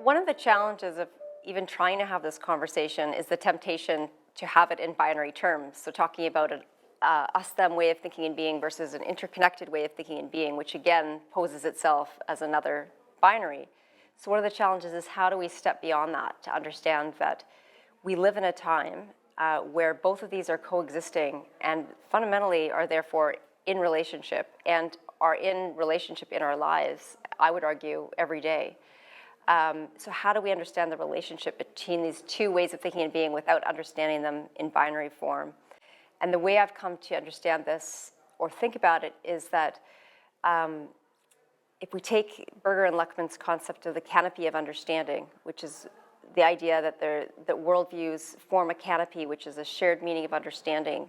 One of the challenges of even trying to have this conversation is the temptation to have it in binary terms. So talking about an us-them way of thinking and being versus an interconnected way of thinking and being, which again poses itself as another binary. So one of the challenges is how do we step beyond that to understand that we live in a time where both of these are coexisting and fundamentally are therefore in relationship and are in relationship in our lives, I would argue, every day. So how do we understand the relationship between these two ways of thinking and being without understanding them in binary form? And the way I've come to understand this or think about it is that if we take Berger and Luckman's concept of the canopy of understanding, which is the idea that worldviews form a canopy, which is a shared meaning of understanding,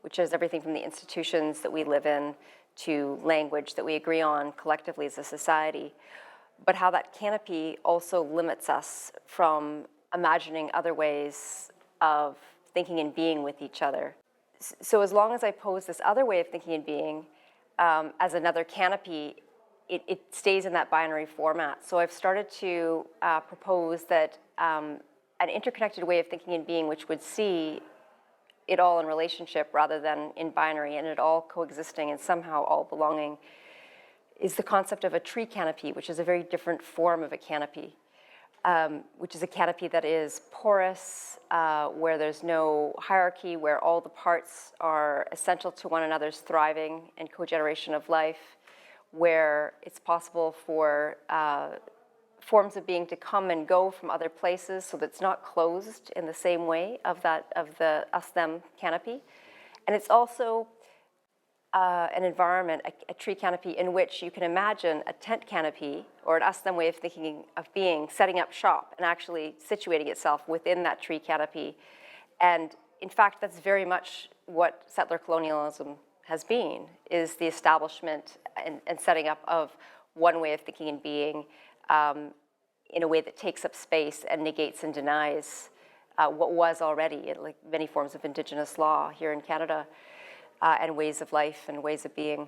which is everything from the institutions that we live in to language that we agree on collectively as a society, but how that canopy also limits us from imagining other ways of thinking and being with each other. So as long as I pose this other way of thinking and being as another canopy, it stays in that binary format. So I've started to propose that an interconnected way of thinking and being, which would see it all in relationship rather than in binary, and it all coexisting and somehow all belonging, is the concept of a tree canopy, which is a very different form of a canopy, which is a canopy that is porous, where there's no hierarchy, where all the parts are essential to one another's thriving and cogeneration of life, where it's possible for forms of being to come and go from other places, so that it's not closed in the same way of the us-them canopy. And it's also an environment, a tree canopy, in which you can imagine a tent canopy or an us-them way of thinking of being, setting up shop and actually situating itself within that tree canopy. And in fact, that's very much what settler colonialism has been, is the establishment and setting up of one way of thinking and being in a way that takes up space and negates and denies what was already, like many forms of Indigenous law here in Canada, and ways of life and ways of being.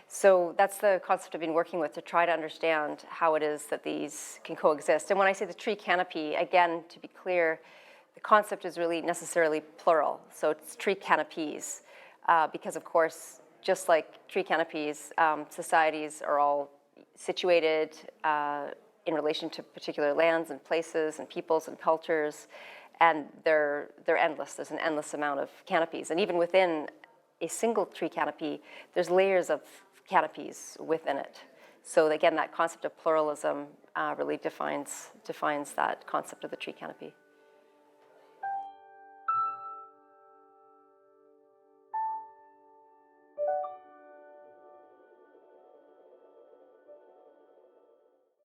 So that's the concept I've been working with, to try to understand how it is that these can coexist. And when I say the tree canopy, again, to be clear, the concept is really necessarily plural. So it's tree canopies, because of course, just like tree canopies, societies are all situated in relation to particular lands and places and peoples and cultures, and they're endless. There's an endless amount of canopies. And even within a single tree canopy, there's layers of canopies within it. So again, that concept of pluralism really defines that concept of the tree canopy.